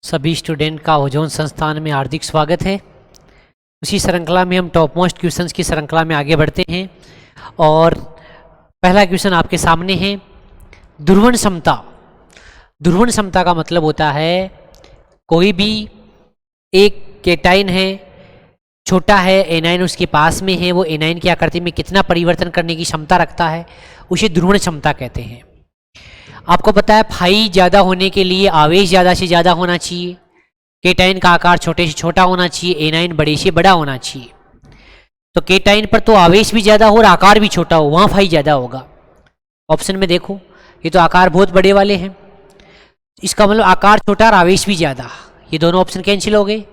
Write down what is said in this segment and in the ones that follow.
सभी स्टूडेंट का ओजोन संस्थान में हार्दिक स्वागत है। उसी श्रृंखला में हम टॉप मोस्ट क्वेश्चंस की श्रृंखला में आगे बढ़ते हैं और पहला क्वेश्चन आपके सामने है ध्रुवण समता। ध्रुवण समता का मतलब होता है कोई भी एक केटाइन है, छोटा है, एनाइन उसके पास में है, वो एनाइन की आकृति में कितना परिवर्तन करने की क्षमता रखता है, उसे ध्रुवण क्षमता कहते हैं। आपको पता है फाई ज़्यादा होने के लिए आवेश ज़्यादा से ज़्यादा होना चाहिए, केटाइन का आकार छोटे से छोटा होना चाहिए, एनाइन बड़े से बड़ा होना चाहिए। तो केटाइन पर तो आवेश भी ज़्यादा हो और आकार भी छोटा हो, वहाँ फाई ज़्यादा होगा। ऑप्शन में देखो, ये तो आकार बहुत बड़े वाले हैं, इसका मतलब आकार छोटा और आवेश भी ज़्यादा, ये दोनों ऑप्शन कैंसिल हो गए।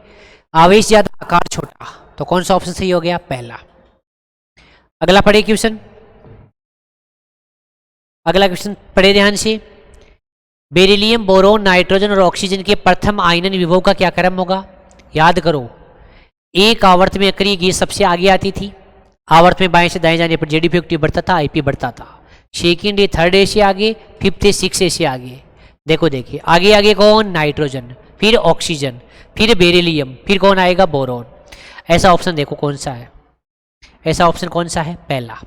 आवेश ज़्यादा आकार छोटा, तो कौन सा ऑप्शन सही हो गया? पहला। अगला पढ़े क्वेश्चन, अगला क्वेश्चन पढ़े ध्यान से। बेरिलियम, बोरोन, नाइट्रोजन और ऑक्सीजन के प्रथम आयनन विभव का क्या क्रम होगा? याद करो, एक आवर्त में अक्रिय गैस सबसे आगे आती थी, आवर्त में बाएं से दाएं जाने पर जेड इफेक्टिव बढ़ता था, आईपी बढ़ता था। सेकेंड ए थर्ड ए से आगे, फिफ्थ ए सिक्स ए से आगे। देखो देखिए, आगे आगे कौन? नाइट्रोजन, फिर ऑक्सीजन, फिर बेरिलियम, फिर कौन आएगा? बोरोन। ऐसा ऑप्शन देखो कौन सा है, ऐसा ऑप्शन कौन सा है? पहला।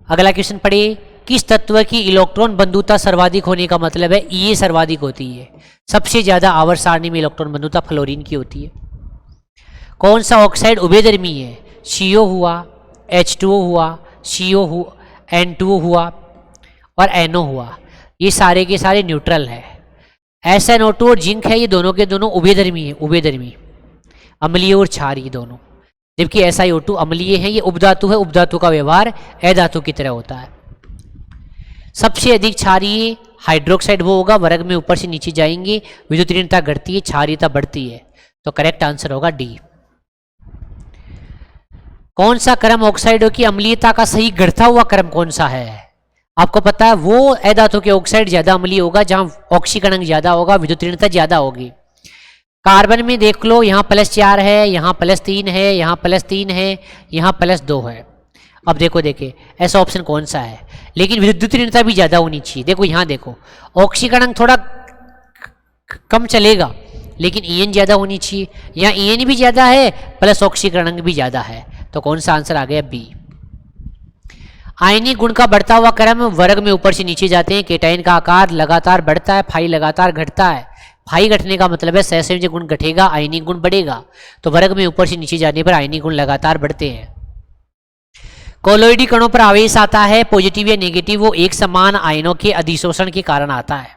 अगला क्वेश्चन पढ़िए, किस तत्व की इलेक्ट्रॉन बंधुता सर्वाधिक होने का मतलब है ये सर्वाधिक होती है? सबसे ज्यादा आवर्त सारणी में इलेक्ट्रॉन बंधुता फ्लोरीन की होती है। कौन सा ऑक्साइड उभयधर्मी है? CO हुआ, H2O हुआ, CO हुआ, N2O हुआ और NO हुआ, ये सारे के सारे न्यूट्रल है। SnO2 और जिंक है, ये दोनों के दोनों उभयधर्मी है, उभयधर्मी, अम्लीय और क्षारीय दोनों। जबकि SiO2 अम्लीय है, ये उपधातु है, उपधातु का व्यवहार अधातु की तरह होता है। सबसे अधिक क्षारीय हाइड्रोक्साइड वो होगा, वर्ग में ऊपर से नीचे जाएंगे, विद्युत ऋणता घटती है, क्षारीयता बढ़ती है, तो करेक्ट आंसर होगा डी। कौन सा क्रम ऑक्साइडों की अम्लीयता का सही घटता हुआ क्रम कौन सा है? आपको पता है वो अधातु के ऑक्साइड ज्यादा अम्लीय होगा, जहां ऑक्सीकरण ज्यादा होगा, विद्युत ऋणता ज्यादा होगी। कार्बन में देख लो, यहाँ +4 है, यहाँ +3 है, यहाँ +3 है, यहाँ +2 है। अब देखो देखिए ऐसा ऑप्शन कौन सा है, लेकिन विद्युत ऋणता भी ज्यादा होनी चाहिए। देखो यहाँ देखो, ऑक्सीकरण थोड़ा कम चलेगा, लेकिन EN ज्यादा होनी चाहिए, यहाँ EN भी ज्यादा है प्लस ऑक्सीकरण भी ज्यादा है, तो कौन सा आंसर आ गया? बी। आयनिक गुण का बढ़ता हुआ क्रम, वर्ग में ऊपर से नीचे जाते हैं। केटाइन का आकार लगातार बढ़ता है, फाई लगातार घटता है। फाई घटने का मतलब है सहसंयोजक गुण घटेगा, आयनिक गुण बढ़ेगा, तो वर्ग में ऊपर से नीचे जाने पर आयनिक गुण लगातार बढ़ते हैं। कोलोइडी कणों पर आवेश आता है, पॉजिटिव या नेगेटिव, वो एक समान आयनों के अधिशोषण के कारण आता है।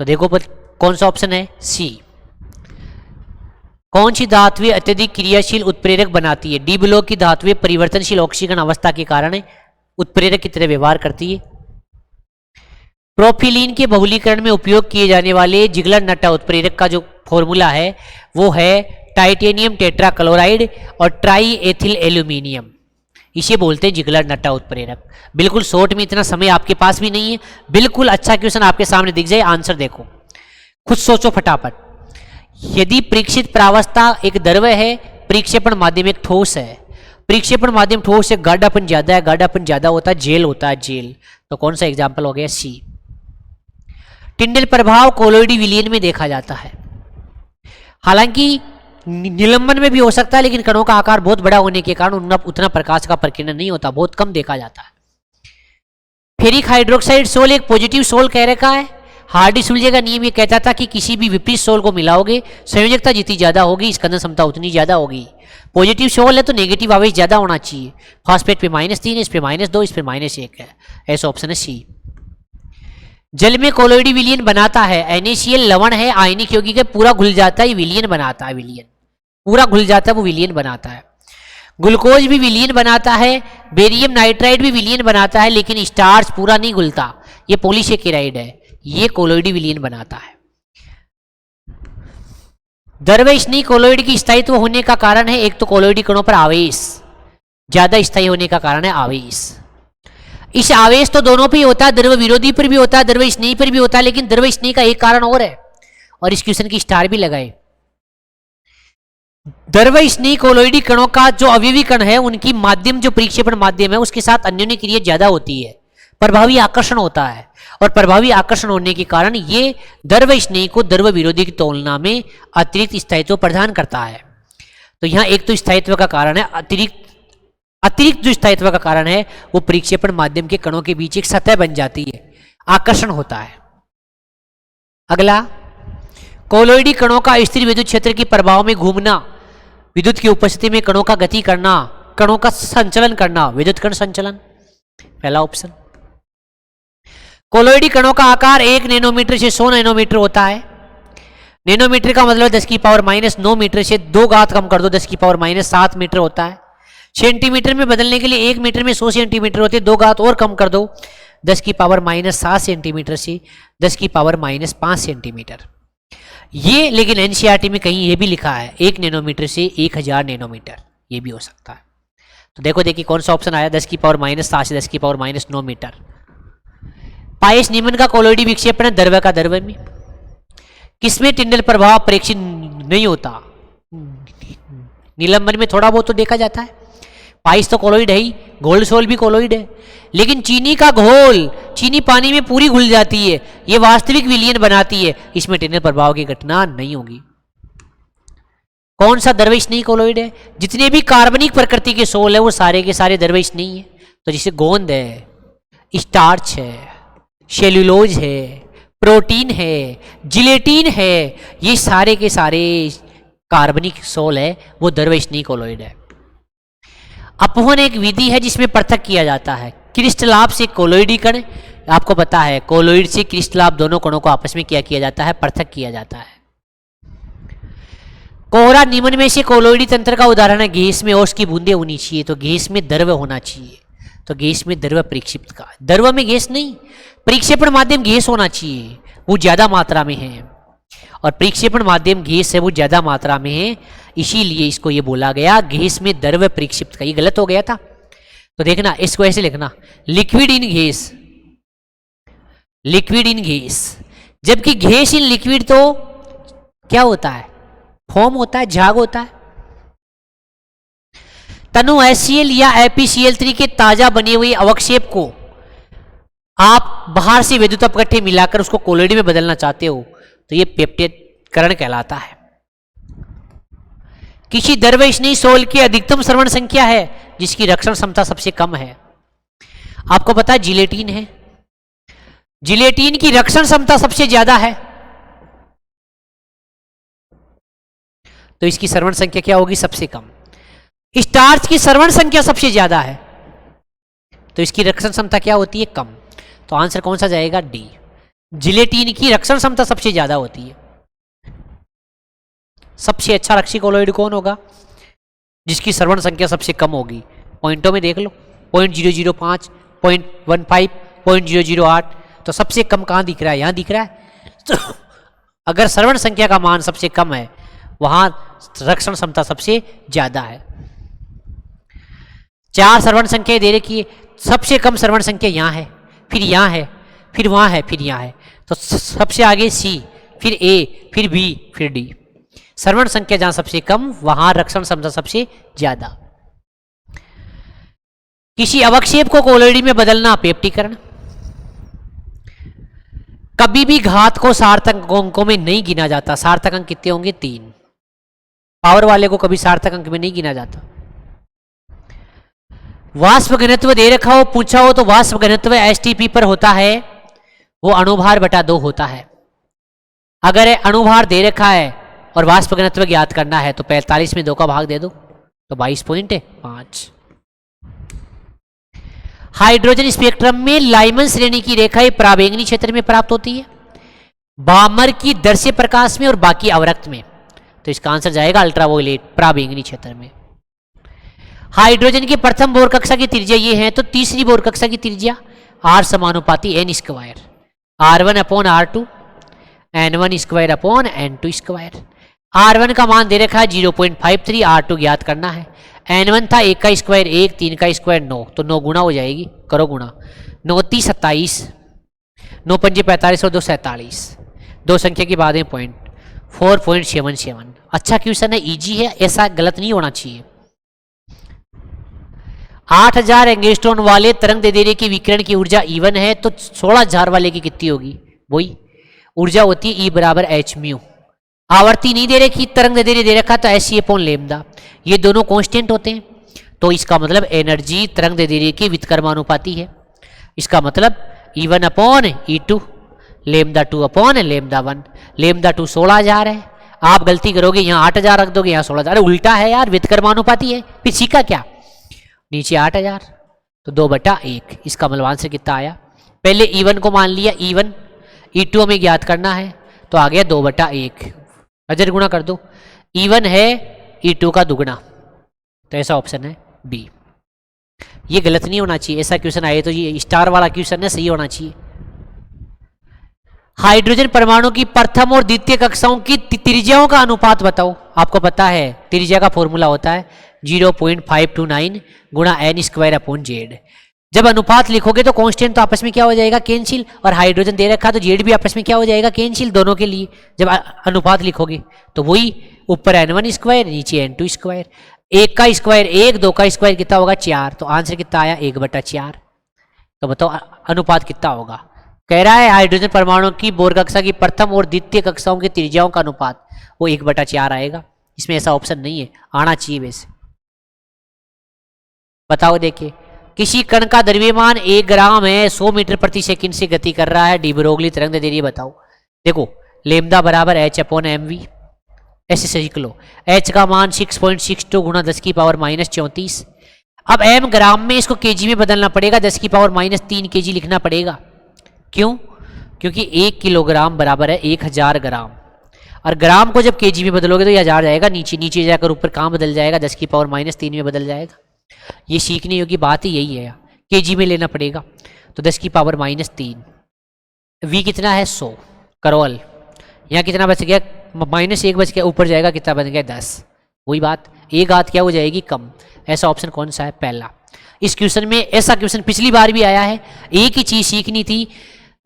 तो देखो कौन सा ऑप्शन है? सी। कौन सी धातुएं अत्यधिक क्रियाशील उत्प्रेरक बनाती है? डी ब्लॉक की धातुएं परिवर्तनशील ऑक्सीकरण अवस्था के कारण उत्प्रेरक की तरह व्यवहार करती है। प्रोफिलीन के बहुलीकरण में उपयोग किए जाने वाले जिगलर नट्टा उत्प्रेरक का जो फॉर्मूला है वो है टाइटेनियम टेट्राक्लोराइड और ट्राई एथिल एल्यूमिनियम, इसे बोलते हैं जिगलर नट्टा उत्प्रेरक। बिल्कुल शॉर्ट में, इतना समय आपके पास भी नहीं है, बिल्कुल अच्छा क्वेश्चन आपके सामने दिख जाए, आंसर देखो, खुद सोचो फटाफट। यदि परीक्षित प्रावस्था एक द्रव है, परीक्षेपण माध्यम एक ठोस है, परीक्षेपण माध्यम ठोस से गाढ़ापन ज्यादा है, गाढ़ापन ज्यादा होता है जेल होता है, जेल, तो कौन सा एग्जाम्पल हो गया? सी। टिंडल प्रभाव कोलोइडी विलयन में देखा जाता है, हालांकि निलंबन में भी हो सकता है, लेकिन कणों का आकार बहुत बड़ा होने के कारण उतना प्रकाश का प्रकीर्णन नहीं होता, बहुत कम देखा जाता है। फेरिक हाइड्रोक्साइड सोल एक पॉजिटिव सोल कह रखा है। हार्डी सुलझे का नियम ये कहता था कि किसी भी विपरीत सोल को मिलाओगे संयोजकता जितनी ज्यादा होगी, स्कंदन क्षमता उतनी ज्यादा होगी। पॉजिटिव सोल है तो नेगेटिव आवेश ज्यादा होना चाहिए। फॉस्फेट पे -3, इस पे -2, इस पे -1 है, ऐसा ऑप्शन है सी। जल में कोलोइडी विलयन बनाता है, NaCl लवण है, आयनिक यौगिक है, पूरा घुल जाता है, विलयन बनाता है, विलयन पूरा घुल जाता है, वो विलयन बनाता है। ग्लूकोज भी विलयन बनाता है, बेरियम नाइट्राइड भी विलयन बनाता है, लेकिन स्टार्च पूरा नहीं घुलता, ये पॉलीसेकेराइड है, ये कोलोइडी विलयन बनाता है। द्रव स्नेही कोलोइड की स्थायित्व होने का कारण है, एक तो कोलोइडी कणों पर आवेश ज्यादा स्थायी होने का कारण है आवेश। इस आवेश तो दोनों पे ही होता है, द्रव विरोधी पर भी होता है, द्रव स्नेही पर भी होता है, लेकिन द्रव स्नेही का एक कारण और है, और इस क्वेश्चन की स्टार भी लगाए। द्रव स्नेही कोलोइडी कणों का जो अवयवी कण है, उनकी माध्यम जो परीक्षेपण माध्यम है उसके साथ अन्योन्य क्रिया ज्यादा होती है, प्रभावी आकर्षण होता है, और प्रभावी आकर्षण होने के कारण ये द्रव स्नेही को द्रव विरोधी की तुलना में अतिरिक्त स्थायित्व प्रदान करता है। तो यहाँ एक तो स्थायित्व का कारण है, अतिरिक्त जो स्थायित्व का कारण है वो परिक्षेपण माध्यम के कणों के बीच एक सतह बन जाती है, आकर्षण होता है। अगला, कोलोइडी कणों का स्थिर विद्युत क्षेत्र के प्रभाव में घूमना, विद्युत की उपस्थिति में कणों का गति करना, कणों का संचलन करना, विद्युत कण संचलन, पहला ऑप्शन। कोलोइडी कणों का आकार 1 नैनोमीटर से 100 नैनोमीटर होता है। नैनोमीटर का मतलब 10⁻⁹ मीटर से 2 घात कम कर दो 10⁻⁷ मीटर होता है। सेंटीमीटर में बदलने के लिए 1 मीटर में 100 सेंटीमीटर होते हैं, 2 घात और कम कर दो 10⁻⁷ सेंटीमीटर से 10⁻⁵ सेंटीमीटर। ये लेकिन एनसीईआरटी में कहीं ये भी लिखा है 1 नैनोमीटर से 1000 नैनोमीटर, ये भी हो सकता है। तो देखो देखिए कौन सा ऑप्शन आया, 10⁻⁷ से 10⁻⁹ मीटर। पायस निमन का कोलोइडी विक्षेपण है द्रव्य का द्रव्य में। किसमें टिंडल प्रभाव प्रेक्षित नहीं होता? निलंबन में थोड़ा बहुत तो देखा जाता है। पाइस तो कोलोइड है ही, गोल्ड सोल भी कोलोइड है, लेकिन चीनी का घोल, चीनी पानी में पूरी घुल जाती है, ये वास्तविक विलयन बनाती है, इसमें टिंडल प्रभाव की घटना नहीं होगी। कौन सा द्रव्य स्नेही कोलोइड है? जितने भी कार्बनिक प्रकृति के सोल है वो सारे के सारे द्रव्य स्नेही है। तो जैसे गोंद है, स्टार्च है, सेल्यूलोज है, प्रोटीन है, जिलेटिन है, ये सारे के सारे कार्बनिक सोल है वो द्रव्य स्नेही कोलोइड है। अपवहन एक विधि है जिसमें पृथक किया जाता है क्रिस्टलाभ से कोलोइडी कण। आपको पता है कोलोइड से क्रिस्टलाभ दोनों कणों को आपस में क्या किया जाता है? पृथक किया जाता है। कोहरा निम्न में से कोलोइडी तंत्र का उदाहरण है। गैस में ओस की बूंदे होनी चाहिए, तो गैस में द्रव्य होना चाहिए, तो गैस में द्रव्य परिक्षिप्त का, द्रव्य में गैस नहीं, परिक्षेपण माध्यम गैस होना चाहिए, वो ज्यादा मात्रा में है, और परिक्षेपण माध्यम गैस है वो ज्यादा मात्रा में है, इसीलिए इसको ये बोला गया गैस में द्रव्य परिक्षिप्त का। ये गलत हो गया था, तो देखना इसको ऐसे लिखना, liquid in gas, liquid in gas, जबकि गैस इन लिक्विड तो क्या होता है? फॉर्म होता है, झाग होता है। तनु HCl या FeCl3 के ताजा बने हुए अवक्षेप को आप बाहर से विद्युत अपघट्य मिलाकर उसको कोलोइड में बदलना चाहते हो, तो ये पेप्टाइडकरण कहलाता है। किसी द्रव्य स्नेही सोल की अधिकतम श्रवण संख्या है जिसकी रक्षण क्षमता सबसे कम है। आपको पता है जिलेटिन है, जिलेटिन की रक्षण क्षमता सबसे ज्यादा है, तो इसकी श्रवण संख्या क्या होगी? सबसे कम। स्टार्च की श्रवण संख्या सबसे ज्यादा है, तो इसकी रक्षण क्षमता क्या होती है? कम। तो आंसर कौन सा जाएगा? डी। जिलेटिन की रक्षण क्षमता सबसे ज्यादा होती है। सबसे अच्छा रक्षी कोलोइड कौन होगा? जिसकी श्रवण संख्या सबसे कम होगी। पॉइंटों में देख लो, 0.005, 0.15, 0.008, तो सबसे कम कहां दिख रहा है? यहां दिख रहा है। तो अगर श्रवण संख्या का मान सबसे कम है, वहां रक्षण क्षमता सबसे ज्यादा है। 4 श्रवण संख्या दे रखी है, सबसे कम श्रवण संख्या यहां है, फिर यहां है, फिर वहां है, फिर यहां है, तो सबसे आगे सी, फिर ए, फिर बी, फिर डी। श्रवण संख्या जहां सबसे कम, वहां रक्षण क्षमता सबसे ज्यादा। किसी अवक्षेप को कोलोइडी में बदलना पेप्टीकरण। कभी भी घात को सार्थक अंकों में नहीं गिना जाता। सार्थक अंक कितने होंगे? 3। पावर वाले को कभी सार्थक अंक में नहीं गिना जाता। वाष्प घनत्व दे रखा हो, पूछा हो, तो वाष्प घनत्व STP पर होता है, वो अणुभार बटा 2 होता है। अगर अणुभार दे रखा है और वाष्प घनत्व ज्ञात करना है, तो 45 में 2 का भाग दे दो, तो 22.5। हाइड्रोजन स्पेक्ट्रम में लाइमन श्रेणी की रेखाएं पराबैंगनी क्षेत्र में प्राप्त होती है, बामर की दर्श्य प्रकाश में और बाकी अवरक्त में, तो इसका आंसर जाएगा अल्ट्रावायलेट, पराबैंगनी क्षेत्र में। हाइड्रोजन की प्रथम बोर कक्षा की त्रिज्या ये है, तो तीसरी बोर कक्षा की त्रिज्या R समानुपाती n², R1/R2, N1² R1 का मान दे रखा है 0.53, R2 ज्ञात करना है। N1 था 1 का स्क्वायर 1, 3 का स्क्वायर 9, तो 9 गुना हो जाएगी, करो गुणा। 9 3 27, 9 5 45 और 2 47, 2 संख्या के बाद में पॉइंट, 4.77। अच्छा क्वेश्चन है, इजी है, ऐसा गलत नहीं होना चाहिए। 8000 एंगस्ट्रॉन वाले तरंग दैर्ध्य की विकिरण की ऊर्जा E1 है, तो 16000 वाले की कितनी होगी? वही ऊर्जा होती है E बराबर एच म्यू। आवर्ती नहीं दे रखी, तरंग दैर्ध्य दे रखा तो एच अपॉन लेमदा, ये दोनों कांस्टेंट होते हैं, तो इसका मतलब एनर्जी तरंग दैर्ध्य की व्युत्क्रमानुपाती है। इसका मतलब E1 upon E2, lambda 2 upon lambda 1। Lambda 2 16,000 है, आप गलती करोगे यहाँ 8,000 रख दोगे, यहाँ 16,000। अरे उल्टा है यार, व्युत्क्रमानुपाती है, फिर सीखा क्या? नीचे 8,000 तो 2/1। इसका मतलब आंसर कितना आया? पहले E1 को मान लिया E1, E2 हमें ज्ञात करना है, तो आ गया 2/1। अजर गुणा कर दो, E1 है E2 का दुगना, तो ऐसा ऑप्शन है बी। ये गलत नहीं होना चाहिए, ऐसा क्वेश्चन आए तो ये स्टार वाला क्वेश्चन है, सही होना चाहिए। हाइड्रोजन परमाणु की प्रथम और द्वितीय कक्षाओं की त्रिज्याओं का अनुपात बताओ। आपको पता है त्रिज्या का फॉर्मूला होता है 0.529 गुणा n² अपॉन जेड। जब अनुपात लिखोगे तो कांस्टेंट तो आपस में क्या हो जाएगा? कैंसिल। और हाइड्रोजन दे रखा तो जेड भी आपस में क्या हो जाएगा? कैंसिल दोनों के लिए। जब अनुपात लिखोगे तो वही ऊपर n1², नीचे n2²। 1 का स्क्वायर 1, 2 का स्क्वायर कितना होगा? 4। तो आंसर कितना आया? 1/4। तो बताओ अनुपात कितना होगा? कह रहा है हाइड्रोजन परमाणु की बोर कक्षा की प्रथम और द्वितीय कक्षाओं की त्रिज्याओं का अनुपात, वो 1/4 आएगा। इसमें ऐसा ऑप्शन नहीं है, आना चाहिए वैसे। बताओ देखिए, किसी कण का द्रव्यमान 1 ग्राम है, 100 मीटर प्रति सेकंड से गति कर रहा है, डी ब्रोगली तरंग दैर्ध्य बताओ। देखो लेमदा बराबर h अपॉन mv, ऐसे सीख लो। h का मान 6.62 गुणा 10⁻⁻34। अब m ग्राम में, इसको केजी में बदलना पड़ेगा, 10⁻³ kg लिखना पड़ेगा। क्यों? क्योंकि 1 किलोग्राम बराबर है 1000 ग्राम, और ग्राम को जब केजी में बदलोगे तो ये 1000 जाएगा, नीचे नीचे जाकर ऊपर कहाँ बदल जाएगा? 10⁻³ में बदल जाएगा। ये सीखने योग्य बात ही यही है, केजी में लेना पड़ेगा। तो 10⁻³ v कितना है? 100 करोल। यहाँ कितना बच गया? -1 बच गया, ऊपर जाएगा कितना बन गया? 10। वही बात, एक घात क्या हो जाएगी? कम। ऐसा ऑप्शन कौन सा है? पहला। इस क्वेश्चन में ऐसा क्वेश्चन पिछली बार भी आया है। एक ही चीज सीखनी थी,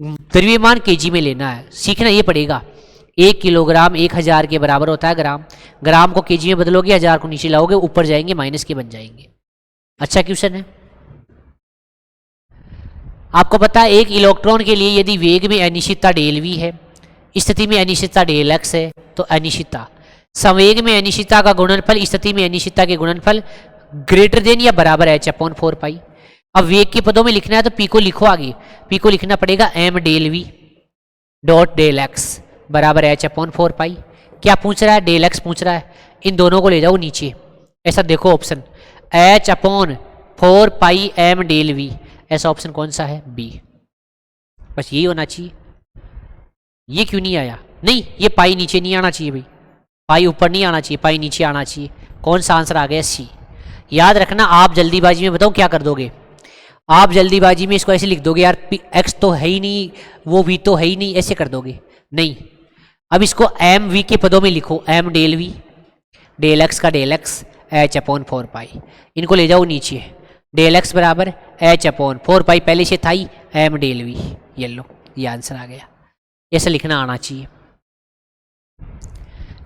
द्रव्यमान केजी में लेना है, सीखना ये पड़ेगा। 1 किलोग्राम 1000 के बराबर होता है ग्राम, ग्राम को केजी में बदलोगे, 1000 को नीचे लाओगे, ऊपर जाएंगे, माइनस के बन जाएंगे। अच्छा क्वेश्चन है। आपको पता है एक इलेक्ट्रॉन के लिए यदि वेग में अनिश्चितता ΔV है, स्थिति में अनिश्चितता ΔX है, तो अनिश्चितता संवेग में अनिश्चितता का गुणनफल, स्थिति में अनिश्चितता के गुणनफल ग्रेटर देन या बराबर h अपॉन 4π। अब वेग के पदों में लिखना है तो p को लिखो आगे, p को लिखना पड़ेगा m ΔV डॉट ΔX बराबर h अपॉन 4π। क्या पूछ रहा है? ΔX पूछ रहा है। इन दोनों को ले जाओ नीचे, ऐसा देखो option h upon 4π m ΔV, ऐसा ऑप्शन कौन सा है? बी। बस यही होना चाहिए। ये क्यों नहीं आया? नहीं, ये पाई नीचे नहीं आना चाहिए भाई, पाई ऊपर नहीं आना चाहिए, पाई नीचे आना चाहिए। कौन सा आंसर आ गया? सी। याद रखना, आप जल्दीबाजी में बताओ क्या कर दोगे? आप जल्दीबाजी में इसको ऐसे लिख दोगे, यार एक्स तो है ही नहीं, वो वी तो है ही नहीं, ऐसे कर दोगे। नहीं, अब इसको एम वी के पदों में लिखो, m ΔV, ΔX का ΔX h अपॉन 4π। इनको ले जाओ नीचे, ΔX बराबर h अपॉन 4π पहले से था ही, m ΔV। ये लो, ये आंसर आ गया। ऐसा लिखना आना चाहिए।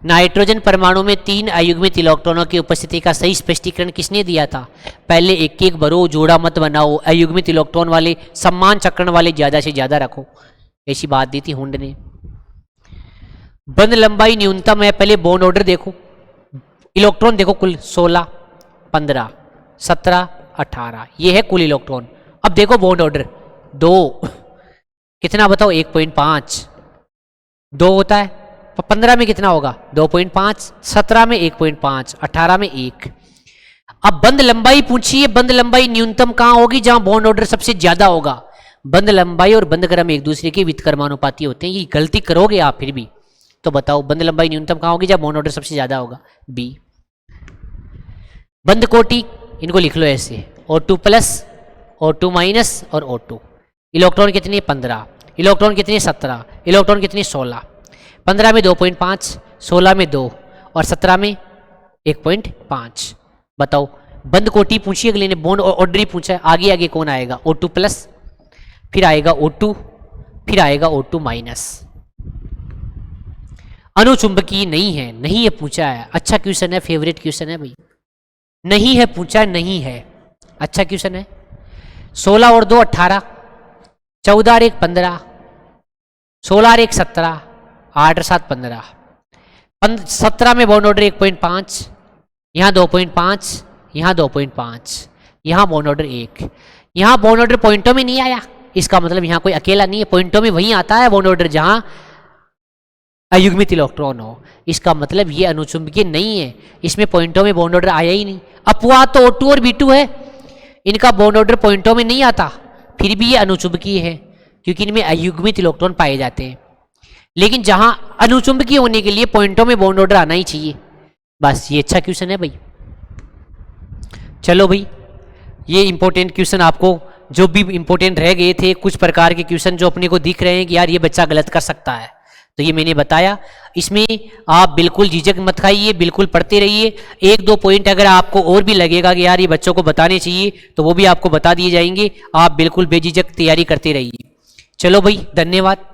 नाइट्रोजन परमाणु में 3 अयुग्मित इलेक्ट्रॉनों की उपस्थिति का सही स्पष्टीकरण किसने दिया था? पहले एक एक भरो, जोड़ा मत बनाओ, अयुग्मित इलेक्ट्रॉन वाले समान चक्रण वाले ज्यादा से ज्यादा रखो, ऐसी बात दी थी हुंड ने। बंध लंबाई न्यूनतम है, पहले बॉन्ड ऑर्डर देखो, इलेक्ट्रॉन देखो कुल 16, 15, 17, 18, ये है कुल इलेक्ट्रॉन। अब देखो बॉन्ड ऑर्डर 2, कितना बताओ? 1.5, 2 होता है, 15 में कितना होगा? 2.5, 17 में 1.5, 18 में 1। अब बंध लंबाई पूछिए, बंध लंबाई न्यूनतम कहां होगी? जहां बॉन्ड ऑर्डर सबसे ज्यादा होगा। बंध लंबाई और बंध क्रम एक दूसरे के व्युत्क्रमानुपाती होते हैं, ये गलती करोगे आप फिर भी। तो बताओ बंध लंबाई न्यूनतम कहां होगी? जहां बॉन्ड ऑर्डर सबसे ज्यादा होगा, बी। बंध कोटि, इनको लिख लो ऐसे, O2+, O2- और O2। इलेक्ट्रॉन कितने? 15, इलेक्ट्रॉन कितने? 17, इलेक्ट्रॉन कितने? 16। 15 में 2.5, 16 में 2 और 17 में 1.5। बताओ बंद कोटि पूछिए, अगले ने बॉन्ड ऑर्डर ही पूछा है, आगे आगे कौन आएगा? O2+, फिर आएगा O2, फिर आएगा O2-। अनुचुंबकीय नहीं है, नहीं है पूछा है। अच्छा क्वेश्चन है, फेवरेट क्वेश्चन है भाई। नहीं है पूछा, नहीं है, अच्छा क्वेश्चन है। 16 और 2 18, 14 और 1 15, 16 और 1 17, 8 और 7 15। 17 में बाउंड ऑर्डर 1.5, यहाँ 2.5, यहाँ 2.5, यहाँ बाउंड ऑर्डर 1। यहाँ बाउंड ऑर्डर पॉइंटों में नहीं आया, इसका मतलब यहाँ कोई अकेला नहीं है। पॉइंटों में वहीं आता है बाउंड ऑर्डर जहाँ अयुग्मित इलेक्ट्रॉन हो। इसका मतलब ये अनुचुंबकीय नहीं है, इसमें पॉइंटों में बाउंड ऑर्डर आया ही नहीं। अपवाद तो O2 और B2 है, इनका बाउंड ऑर्डर पॉइंटों में नहीं आता, फिर भी ये अनुचुंबकीय है क्योंकि इनमें अयुग्मित इलेक्ट्रॉन पाए जाते हैं। लेकिन जहां अनुचुंबकीय होने के लिए पॉइंटों में बाउंड ऑर्डर आना ही चाहिए। बस ये अच्छा क्वेश्चन है भाई। चलो भाई, ये इंपॉर्टेंट क्वेश्चन आपको जो भी इंपॉर्टेंट रह गए थे, कुछ प्रकार के क्वेश्चन जो अपने को दिख रहे हैं कि यार ये बच्चा गलत कर सकता है, तो ये मैंने बताया। इसमें आप बिल्कुल झिझक मत खाइए, बिल्कुल पढ़ते रहिए। 1-2 पॉइंट अगर आपको और भी लगेगा कि यार ये बच्चों को बताने चाहिए, तो वो भी आपको बता दिए जाएंगे। आप बिल्कुल बेझिझक तैयारी करते रहिए। चलो भाई, धन्यवाद।